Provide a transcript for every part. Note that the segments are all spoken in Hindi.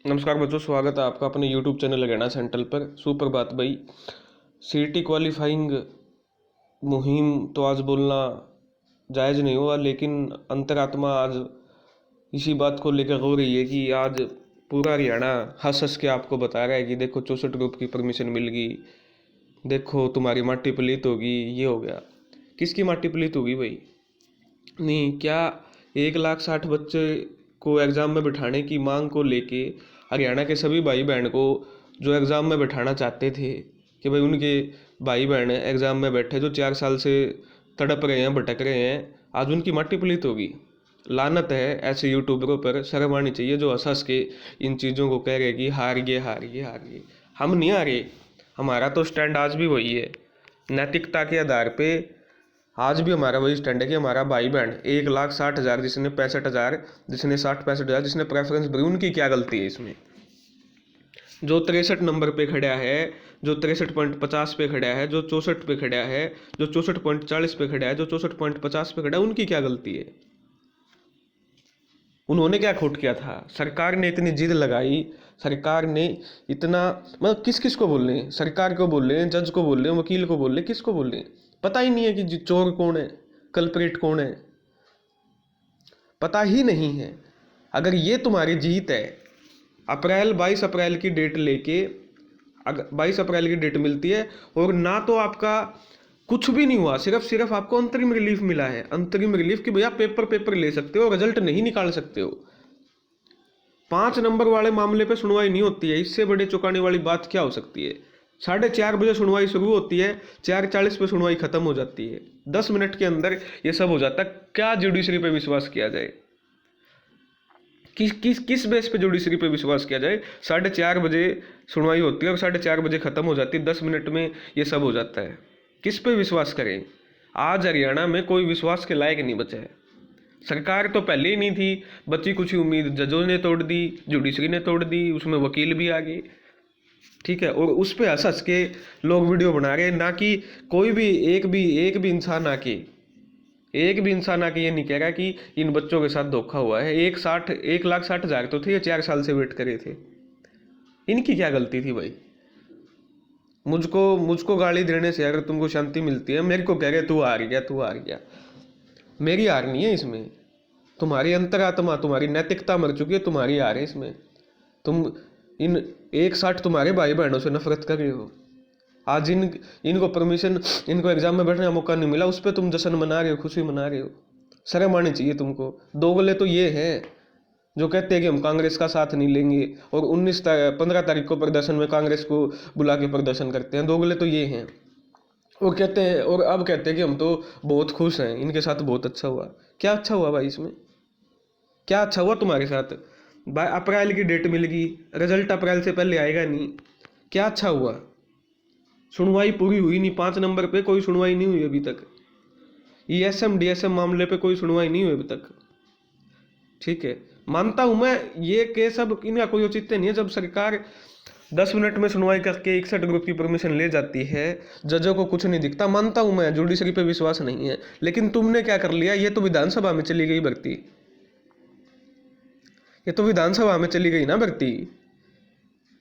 नमस्कार बच्चों, स्वागत है आपका अपने YouTube चैनल हरियाणा सेंट्रल पर। सुप्रभात भाई। सीईटी क्वालिफाइंग मुहिम तो आज बोलना जायज़ नहीं हुआ, लेकिन अंतरात्मा आज इसी बात को लेकर हो रही है कि आज पूरा हरियाणा हंस हंस के आपको बता रहा है कि देखो 64 ग्रुप की परमिशन मिल गई, देखो तुम्हारी माटी पलीत होगी, ये हो गया। किसकी माटी पलीत होगी भाई? नहीं, क्या 1,60,000 बच्चे को एग्ज़ाम में बिठाने की मांग को लेके हरियाणा के सभी भाई बहन को जो एग्ज़ाम में बैठाना चाहते थे कि भाई उनके भाई बहन एग्ज़ाम में बैठे जो 4 साल से तड़प रहे हैं, भटक रहे हैं, आज उनकी माटी पलीत होगी। लानत है ऐसे यूट्यूबरों पर, शर्म आनी चाहिए जो हंस हंस के इन चीज़ों को कह रहे कि हार गए हार गए हार गए। हम नहीं हारे, हमारा तो स्टैंड आज भी वही है। नैतिकता के आधार पे आज भी हमारा वही स्टैंड है कि हमारा भाई बहन 1,60,000 जिसने 65,000, जिसने 60-65,000, जिसने प्रेफरेंस भरी, उनकी क्या गलती है इसमें? जो 63 नंबर पे खड़ा है, जो 63.50 पे खड़ा है, जो 64 पे खड़ा है, जो 64.40 पे खड़ा है, जो 64.50 पे खड़ा है, उनकी क्या गलती है? उन्होंने क्या खोट किया था? सरकार ने इतनी जिद लगाई, सरकार ने इतना, मतलब किस किस को बोल रहे हैं? सरकार को बोल रहे हैं, जज को बोल रहे हैं, वकील को बोल रहे हैं, किसको बोल रहे हैं? पता ही नहीं है कि चोर कौन है, कल्प्रेट कौन है, पता ही नहीं है। अगर ये तुम्हारी जीत है, 22 अप्रैल की डेट लेके, अगर 22 अप्रैल की डेट मिलती है और ना तो आपका कुछ भी नहीं हुआ, सिर्फ आपको अंतरिम रिलीफ मिला है, अंतरिम रिलीफ कि भैया पेपर ले सकते हो, रिजल्ट नहीं निकाल सकते हो। 5 नंबर वाले मामले पे सुनवाई नहीं होती है, इससे बड़े चौंकाने वाली बात क्या हो सकती है? 4:30 सुनवाई शुरू होती है, 4:40 पे सुनवाई खत्म हो जाती है। 10 मिनट के अंदर ये सब हो जाता है। क्या जुडिशरी पे विश्वास किया जाए? किस बेस पे जुडिशरी पे विश्वास किया जाए? 4:30 सुनवाई होती है और 4:30 खत्म हो जाती है, 10 मिनट में ये सब हो जाता है। किस पे विश्वास करें? आज हरियाणा में कोई विश्वास के लायक नहीं बचा है। सरकार तो पहले ही नहीं थी बची कुछ उम्मीद, जजों ने तोड़ दी, जुडिशरी ने तोड़ दी, उसमें वकील भी आ गए, ठीक है, और उस पर हंस हंस के लोग वीडियो बना रहे, ना कि कोई भी एक भी इंसान आके, एक भी इंसान आके ये नहीं कह रहा कि इन बच्चों के साथ धोखा हुआ है। 1,60,000 तो थे, ये 4 साल से वेट करे थे, इनकी क्या गलती थी भाई? मुझको गाली देने से अगर तुमको शांति मिलती है, मेरे को कह रहे तू हार गया तू हार गया, मेरी हार नहीं है इसमें, तुम्हारी अंतरात्मा, तुम्हारी नैतिकता मर चुकी है, तुम्हारी हार है इसमें। तुम इन 1,60 तुम्हारे भाई बहनों से नफरत कर रहे हो। आज इनको परमिशन, इनको एग्जाम में बैठने का मौका नहीं मिला, उस पर तुम जश्न मना रहे हो, खुशी मना रहे हो। शर्म आनी चाहिए तुमको। दोगले तो ये हैं जो कहते हैं कि हम कांग्रेस का साथ नहीं लेंगे और 15 तारीख को प्रदर्शन में कांग्रेस को बुला के प्रदर्शन करते हैं। दोगले तो ये हैं और कहते हैं, और अब कहते हैं कि हम तो बहुत खुश हैं, इनके साथ बहुत अच्छा हुआ। क्या अच्छा हुआ भाई इसमें? क्या अच्छा हुआ तुम्हारे साथ? भाई अप्रैल की डेट मिल गई, रिजल्ट अप्रैल से पहले आएगा नहीं, क्या अच्छा हुआ? सुनवाई पूरी हुई नहीं, 5 नंबर पे कोई सुनवाई नहीं हुई अभी तक। ईएसएम डीएसएम मामले पे कोई सुनवाई नहीं हुई अभी तक, ठीक है। मानता हूं मैं ये केस, अब इनका कोई औचित्य नहीं है। जब सरकार 10 मिनट में सुनवाई करके 61 ग्रुप की परमिशन ले जाती है, जजों को कुछ नहीं दिखता, मानता हूं मैं जुडिशरी पे विश्वास नहीं है, लेकिन तुमने क्या कर लिया? ये तो विधानसभा में चली गई भर्ती, ये तो विधानसभा में चली गई ना भर्ती।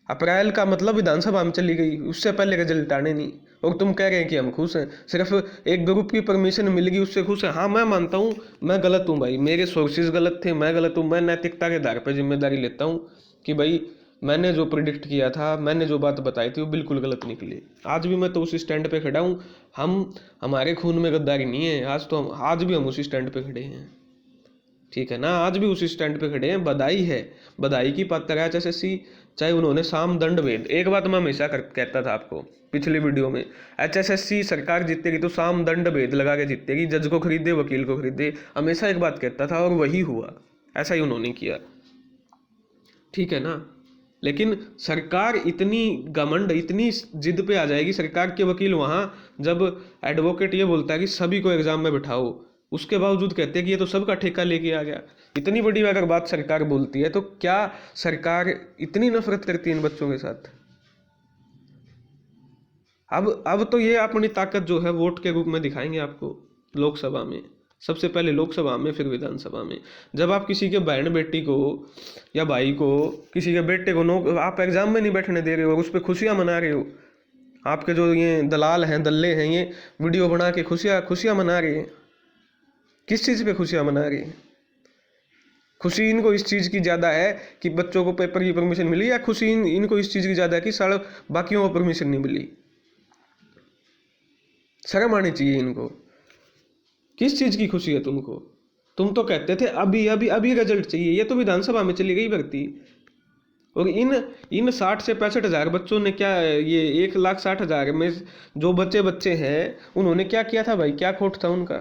अप्रैल का मतलब विधानसभा में चली गई, उससे पहले रिजल्ट आने नहीं, और तुम कह रहे हैं कि हम खुश हैं, सिर्फ एक ग्रुप की परमिशन मिल गई उससे खुश है। हाँ मैं मानता हूँ मैं गलत हूँ भाई, मेरे सोर्सेज गलत थे, मैं गलत हूँ, मैं नैतिकता के आधार पर जिम्मेदारी लेता हूँ कि भाई मैंने जो प्रिडिक्ट किया था, मैंने जो बात बताई थी वो बिल्कुल गलत निकली। आज भी मैं तो उसी स्टैंड पे खड़ा हूँ। हमारे खून में गद्दारी नहीं है, आज भी हम उसी स्टैंड पे खड़े हैं, ठीक है ना। आज भी उसी स्टैंड पे खड़े हैं। बधाई है, बधाई की पात्र है एचएसएससी, चाहे उन्होंने साम दंड भेद, एक बात मैं हमेशा कहता था आपको पिछली वीडियो में, एचएसएससी सरकार जीतेगी तो साम दंड भेद लगा के जीतेगी, जज को खरीदे वकील को खरीदे, हमेशा एक बात कहता था और वही हुआ, ऐसा ही उन्होंने किया, ठीक है ना। लेकिन सरकार इतनी घमंड, इतनी जिद पे आ जाएगी, सरकार के वकील वहां जब एडवोकेट ये बोलता है कि सभी को एग्जाम में बिठाओ, उसके बावजूद कहते हैं कि ये तो सबका ठेका लेके आ गया। इतनी बड़ी अगर बात सरकार बोलती है तो क्या सरकार इतनी नफरत करती है इन बच्चों के साथ? अब तो ये अपनी ताकत जो है वोट के रूप में दिखाएंगे आपको लोकसभा में। सबसे पहले लोकसभा में, फिर विधानसभा में। जब आप किसी के बहन बेटी को या भाई को, किसी के बेटे को आप एग्जाम में नहीं बैठने दे रहे हो और उस पर खुशियाँ मना रहे हो, आपके जो ये दलाल हैं, दल्ले हैं, ये वीडियो बना के खुशियाँ मना रहे हैं। किस चीज़ पे खुशियाँ मना रहे हैं? खुशी इनको इस चीज़ की ज़्यादा है कि बच्चों को पेपर की परमिशन मिली, या खुशी इनको इस चीज़ की ज़्यादा है कि सारा बाकियों को परमिशन नहीं मिली? शर्म आनी चाहिए इनको। किस चीज़ की खुशी है तुमको? तुम तो कहते थे अभी अभी अभी रिजल्ट चाहिए, ये तो विधानसभा में चली गई भर्ती। और इन 60 से 65 हज़ार बच्चों ने क्या, ये 1,60,000 में जो बच्चे हैं, उन्होंने क्या किया था भाई? क्या खोट था उनका?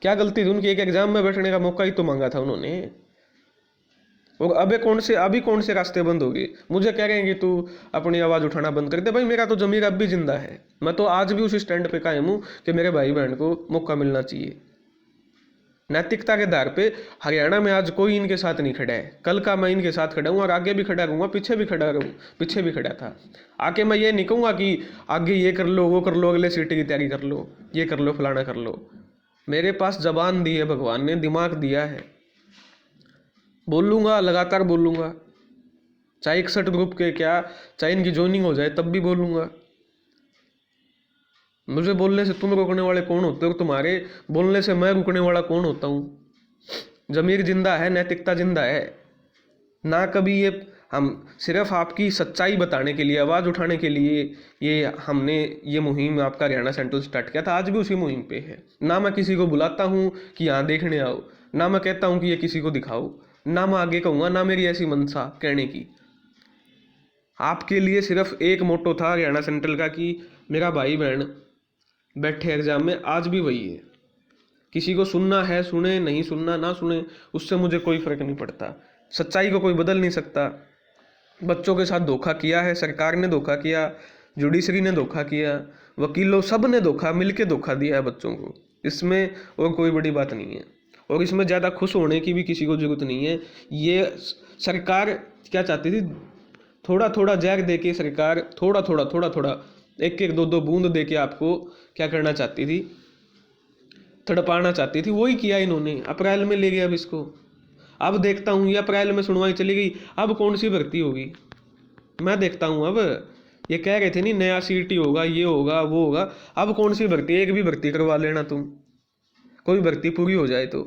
क्या गलती थी उनकी? एक एग्जाम में बैठने का मौका ही तो मांगा था उन्होंने। और अभी कौन से रास्ते बंद हो गए? मुझे कह रहे हैं कि तू अपनी आवाज़ उठाना बंद कर दे। भाई मेरा तो ज़मीर अब भी जिंदा है, मैं तो आज भी उस स्टैंड पे कायम हूँ कि मेरे भाई बहन को मौका मिलना चाहिए। नैतिकता के आधार पे हरियाणा में आज कोई इनके साथ नहीं खड़ा है। कल का मैं इनके साथ खड़ा हूँ और आगे भी खड़ा रहूँगा, पीछे भी खड़ा रहूँ, पीछे भी खड़ा था। आके मैं ये नहीं कहूँगा कि आगे ये कर लो, वो कर लो, अगले सीटी की तैयारी कर लो, ये कर लो, फलाना कर लो। मेरे पास जबान दी है भगवान ने, दिमाग दिया है, बोलूँगा, लगातार बोलूँगा। चाहे 61 ग्रुप के क्या, चाहे इनकी ज्वाइनिंग हो जाए तब भी बोलूँगा। मुझे बोलने से तुम रोकने वाले कौन होते हो? तुम्हारे बोलने से मैं रुकने वाला कौन होता हूँ? जमीर जिंदा है, नैतिकता जिंदा है ना। कभी ये हम सिर्फ आपकी सच्चाई बताने के लिए, आवाज़ उठाने के लिए हमने ये मुहिम आपका हरियाणा सेंट्रल स्टार्ट किया था। आज भी उसी मुहिम पे है। ना मैं किसी को बुलाता हूँ कि यहाँ देखने आओ, ना मैं कहता हूँ कि ये किसी को दिखाओ, ना मैं आगे कहूँगा, ना मेरी ऐसी मनसा कहने की। आपके लिए सिर्फ एक मोटो था हरियाणा सेंट्रल का कि मेरा भाई बहन बैठे एग्जाम में, आज भी वही है। किसी को सुनना है सुने, नहीं सुनना ना सुने, उससे मुझे कोई फर्क नहीं पड़ता। सच्चाई को कोई बदल नहीं सकता। बच्चों के साथ धोखा किया है, सरकार ने धोखा किया, जुडिशरी ने धोखा किया, वकीलों, सब ने धोखा, मिलके धोखा दिया है बच्चों को। इसमें और कोई बड़ी बात नहीं है, और इसमें ज़्यादा खुश होने की भी किसी को जरूरत नहीं है। ये सरकार क्या चाहती थी? थोड़ा थोड़ा जैक दे के सरकार थोड़ा थोड़ा एक एक दो बूंद दे के आपको क्या करना चाहती थी? तड़पाना चाहती थी। वही किया इन्होंने। अप्रैल में ले गया अब इसको। अब देखता हूँ, ये अप्रैल में सुनवाई चली गई, अब कौन सी भर्ती होगी मैं देखता हूँ। अब ये कह रहे थे नहीं नया सीटी होगा, ये होगा, वो होगा, अब कौन सी भर्ती? एक भी भर्ती करवा लेना तुम, कोई भर्ती पूरी हो जाए तो,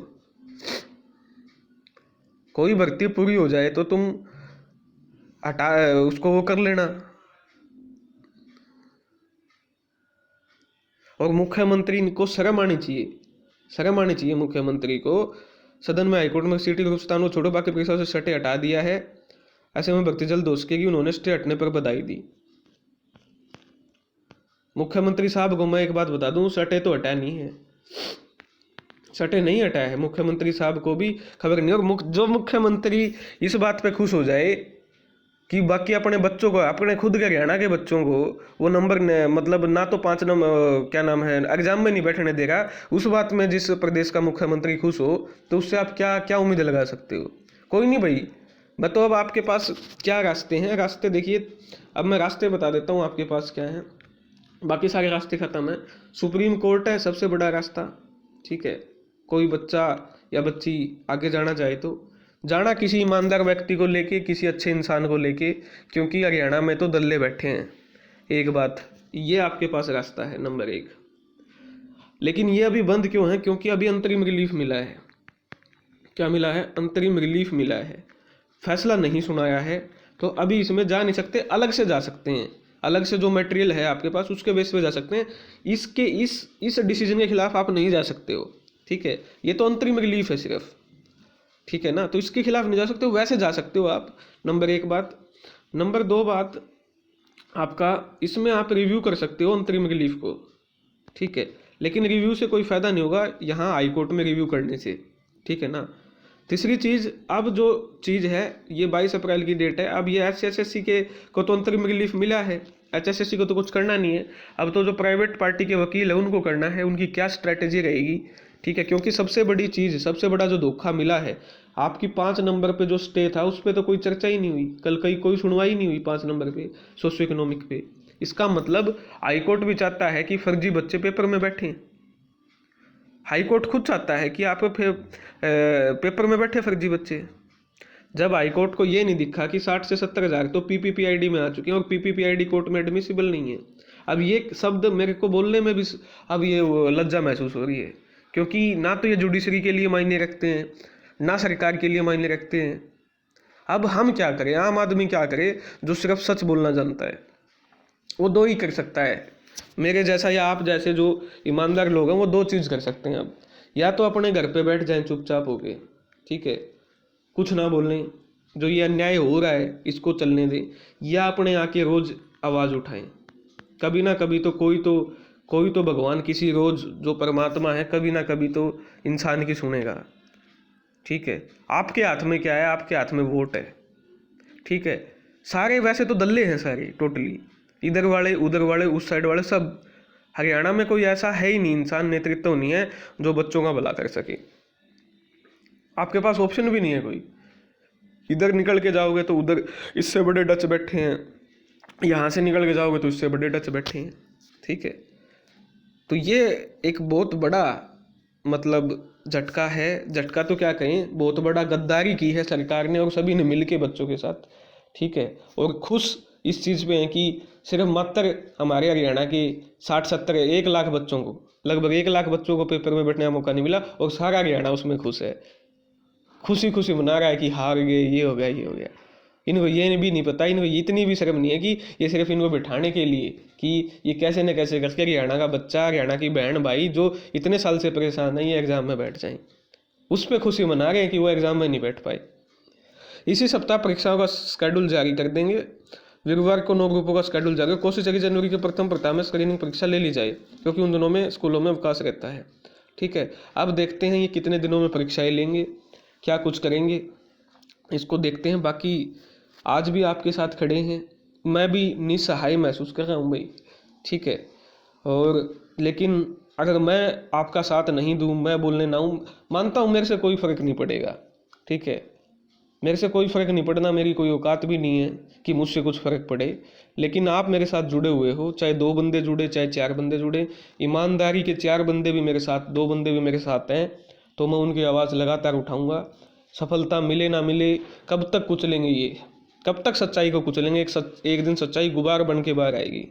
कोई भर्ती पूरी हो जाए तो तुम हटा उसको वो कर लेना। और मुख्यमंत्री को शर्म आनी चाहिए, शर्म आनी चाहिए मुख्यमंत्री को। सदन में हाईकोर्ट में सीटी ग्रुप छोड़ो, बाकी पैसा से स्टे हटा दिया है। ऐसे में भर्ती जल्द हो सकेगी, उन्होंने स्टे हटने पर बधाई दी। मुख्यमंत्री साहब को मैं एक बात बता दूं, सटे तो हटा नहीं है, सटे नहीं हटा है। मुख्यमंत्री साहब को भी खबर नहीं। और जो मुख्यमंत्री इस बात पे खुश हो जाए कि बाकी अपने बच्चों को, अपने खुद के हरियाणा के बच्चों को वो नंबर मतलब ना तो 5 नंबर क्या नाम है एग्जाम में नहीं बैठने देगा, उस बात में जिस प्रदेश का मुख्यमंत्री खुश हो, तो उससे आप क्या क्या उम्मीद लगा सकते हो? कोई नहीं भाई। मैं तो अब आपके पास क्या रास्ते हैं, रास्ते देखिए। अब मैं रास्ते बता देता हूँ आपके पास क्या है। बाकी सारे रास्ते खत्म है। सुप्रीम कोर्ट है सबसे बड़ा रास्ता, ठीक है। कोई बच्चा या बच्ची आगे जाना चाहे तो जाना किसी ईमानदार व्यक्ति को लेके, किसी अच्छे इंसान को लेके, क्योंकि हरियाणा में तो दल्ले बैठे हैं। एक बात ये आपके पास रास्ता है नंबर 1। लेकिन ये अभी बंद क्यों है? क्योंकि अभी अंतरिम रिलीफ मिला है। क्या मिला है? अंतरिम रिलीफ मिला है। फैसला नहीं सुनाया है, तो अभी इसमें जा नहीं सकते। अलग से जा सकते हैं, अलग से जो मटेरियल है आपके पास उसके बेस पे जा सकते हैं। इसके इस डिसीजन के खिलाफ आप नहीं जा सकते हो, ठीक है। ये तो अंतरिम रिलीफ है सिर्फ, ठीक है ना, तो इसके खिलाफ नहीं जा सकते हो। वैसे जा सकते हो आप, नंबर 1 बात। नंबर 2 बात, आपका इसमें आप रिव्यू कर सकते हो अंतरिम रिलीफ को, ठीक है। लेकिन रिव्यू से कोई फायदा नहीं होगा यहाँ हाई कोर्ट में रिव्यू करने से, ठीक है ना। तीसरी चीज़, अब जो चीज़ है ये 22 अप्रैल की डेट है। अब ये HSSC के को तो अंतरिम रिलीफ मिला है, HSSC को तो कुछ करना नहीं है। अब तो जो प्राइवेट पार्टी के वकील है उनको करना है, उनकी क्या स्ट्रैटेजी रहेगी, ठीक है। क्योंकि सबसे बड़ी चीज़, सबसे बड़ा जो धोखा मिला है आपकी 5 नंबर पे जो स्टे था उस पर तो कोई चर्चा ही नहीं हुई। कल कोई सुनवाई नहीं हुई 5 नंबर पे, सोशो इकोनॉमिक पे। इसका मतलब हाईकोर्ट भी चाहता है कि फर्जी बच्चे पेपर में बैठे। हाई कोर्ट खुद चाहता है कि आप पेपर में बैठे फर्जी बच्चे। जब हाई कोर्ट को ये नहीं दिखा कि 60 से 70 हज़ार तो पीपीपीआईडी में आ चुके हैं और पीपीपीआईडी कोर्ट में एडमिसिबल नहीं है। अब ये शब्द मेरे को बोलने में भी अब ये लज्जा महसूस हो रही है, क्योंकि ना तो ये जुडिशरी के लिए मायने रखते हैं, ना सरकार के लिए मायने रखते हैं। अब हम क्या करें, आम आदमी क्या करे जो सिर्फ सच बोलना जानता है? वो दो ही कर सकता है, मेरे जैसा या आप जैसे जो ईमानदार लोग हैं वो दो चीज़ कर सकते हैं। अब या तो अपने घर पे बैठ जाएं चुपचाप होके, ठीक है, कुछ ना बोलें, जो ये अन्याय हो रहा है इसको चलने दें, या अपने आके रोज आवाज़ उठाएं। कभी ना कभी तो कोई तो भगवान किसी रोज जो परमात्मा है कभी ना कभी तो इंसान की सुनेगा, ठीक है। आपके हाथ में क्या है? आपके हाथ में वोट है, ठीक है। सारे वैसे तो दल्ले हैं सारे, टोटली इधर वाले उधर वाले उस साइड वाले सब। हरियाणा में कोई ऐसा है ही नहीं, इंसान नेतृत्व नहीं है जो बच्चों का भला कर सके। आपके पास ऑप्शन भी नहीं है कोई। इधर निकल के जाओगे तो उधर इससे बड़े डच बैठे हैं, यहाँ से निकल के जाओगे तो इससे बड़े डच बैठे हैं, ठीक है। तो ये एक बहुत बड़ा मतलब झटका है, झटका तो क्या कहें, बहुत बड़ा गद्दारी की है सरकार ने और सभी ने मिल के बच्चों के साथ, ठीक है। और खुश इस चीज़ पे हैं कि सिर्फ मात्र हमारे हरियाणा के 60-70 1 लाख बच्चों को, लगभग 1 लाख बच्चों को पेपर में बैठने का मौका नहीं मिला और सारा हरियाणा उसमें खुश है, खुशी खुशी मना रहा है कि हार गए, ये हो गया ये हो गया। इनको ये भी नहीं पता, इनको इतनी भी शर्म नहीं है कि ये सिर्फ इनको बिठाने के लिए कि ये कैसे न कैसे करके हरियाणा का बच्चा, हरियाणा की बहन भाई जो इतने साल से परेशान है, ये एग्जाम में बैठ जाएं। उस पर खुशी मना रहे हैं कि वो एग्जाम में नहीं बैठ पाए। इसी सप्ताह परीक्षाओं का शेड्यूल जारी कर देंगे। वीरवार को 9 ग्रुपों का शेड्यूल जारी। कोशिश है कि जनवरी के प्रथम सप्ताह में स्क्रीनिंग परीक्षा ले ली जाए, क्योंकि उन दिनों में स्कूलों में अवकाश रहता है, ठीक है। अब देखते हैं ये कितने दिनों में परीक्षाएं लेंगे, क्या कुछ करेंगे, इसको देखते हैं। बाकी आज भी आपके साथ खड़े हैं, मैं भी निसहाय महसूस कर रहा हूँ भाई, ठीक है। और लेकिन अगर मैं आपका साथ नहीं दूँ, मैं बोलने ना हूँ, मानता हूँ मेरे से कोई फ़र्क नहीं पड़ेगा, ठीक है। मेरे से कोई फ़र्क नहीं पड़ना, मेरी कोई औकात भी नहीं है कि मुझसे कुछ फ़र्क पड़े। लेकिन आप मेरे साथ जुड़े हुए हो, चाहे 2 बंदे जुड़े चाहे 4 बंदे जुड़े, ईमानदारी के 4 बंदे भी मेरे साथ, 2 बंदे भी मेरे साथ हैं, तो मैं उनकी आवाज़ लगातार उठाऊँगा। सफलता मिले ना मिले, कब तक कुचलेंगे ये, कब तक सच्चाई को कुचलेंगे। एक दिन सच्चाई गुबार बन के बाहर आएगी,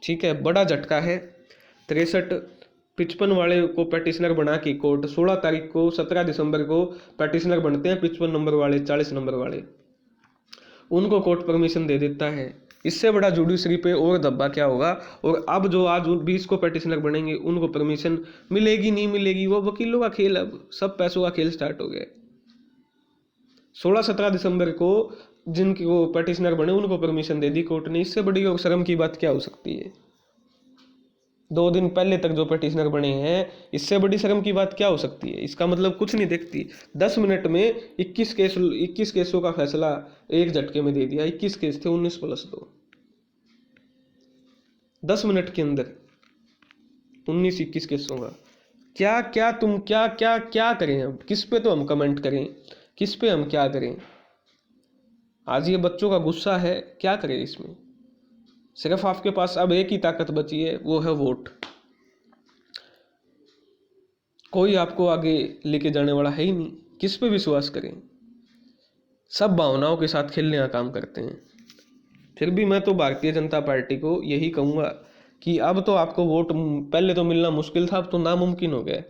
ठीक है। बड़ा झटका है। 53 वाले को पैटिशनर बना के कोर्ट 16 तारीख को 17 दिसंबर को पैटिशनर बनते हैं 55 नंबर वाले, 40 नंबर वाले, उनको कोर्ट परमिशन दे देता है। इससे बड़ा जुडिशरी पे और धब्बा क्या होगा। और अब जो आज 20 को पैटिशनर बनेंगे उनको परमिशन मिलेगी नहीं मिलेगी, वो वकीलों का खेल, अब सब पैसों का खेल स्टार्ट हो गया। 16-17 दिसंबर को जिनके वो पैटिशनर बने उनको परमिशन दे दी कोर्ट ने। इससे बड़ी और शर्म की बात क्या हो सकती है। 2 दिन पहले तक जो पैटिशनर बने हैं, इससे बड़ी शर्म की बात क्या हो सकती है। इसका मतलब कुछ नहीं देखती, 10 मिनट में 21 केसों का फैसला एक झटके में दे दिया। 21 केस थे, 19+2, 10 मिनट के अंदर 19-21 केसों का। क्या क्या तुम क्या क्या क्या करें, अब किस पे तो हम कमेंट करें, किस पे हम क्या करें। आज ये बच्चों का गुस्सा है, क्या करें इसमें। सिर्फ आपके पास अब एक ही ताकत बची है, वो है वोट। कोई आपको आगे लेके जाने वाला है ही नहीं, किस पे विश्वास करें। सब भावनाओं के साथ खेलने का काम करते हैं। फिर भी मैं तो भारतीय जनता पार्टी को यही कहूँगा कि अब तो आपको वोट पहले तो मिलना मुश्किल था, अब तो नामुमकिन हो गया।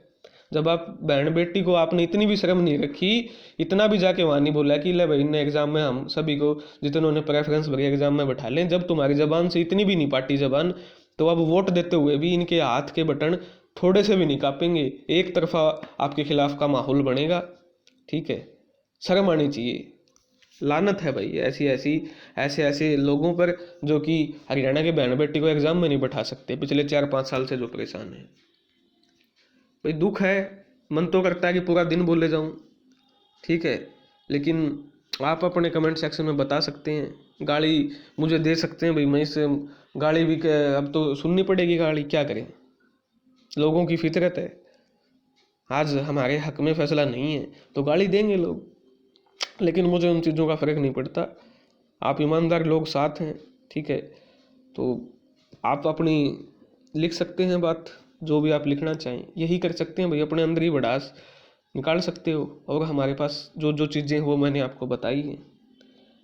जब आप बहन बेटी को आपने इतनी भी शर्म नहीं रखी, इतना भी जाके वहाँ नहीं बोला कि ले भाई ने एग्जाम में हम सभी को जितनों ने प्रेफरेंस भरी एग्जाम में बैठा लें, जब तुम्हारी जबान से इतनी भी नहीं पाटी जबान, तो अब वोट देते हुए भी इनके हाथ के बटन थोड़े से भी नहीं कांपेंगे। एक तरफा आपके खिलाफ का माहौल बनेगा, ठीक है। शर्म आनी चाहिए। लानत है भाई ऐसे लोगों पर जो कि हरियाणा के बहन बेटी को एग्जाम में नहीं बैठा सकते, पिछले 4-5 साल से जो परेशान है। भाई दुख है, मन तो करता है कि पूरा दिन बोले जाऊं, ठीक है। लेकिन आप अपने कमेंट सेक्शन में बता सकते हैं, गाली मुझे दे सकते हैं भाई, मैं इस गाली भी अब तो सुननी पड़ेगी गाली, क्या करें। लोगों की फितरत है, आज हमारे हक में फैसला नहीं है तो गाली देंगे लोग, लेकिन मुझे उन चीज़ों का फ़र्क नहीं पड़ता। आप ईमानदार लोग साथ हैं, ठीक है। तो आप अपनी लिख सकते हैं बात, जो भी आप लिखना चाहें यही कर सकते हैं भाई, अपने अंदर ही भड़ास निकाल सकते हो। और हमारे पास जो जो चीज़ें वो मैंने आपको बताई हैं।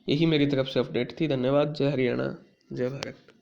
यही मेरी तरफ से अपडेट थी। धन्यवाद। जय हरियाणा, जय भारत।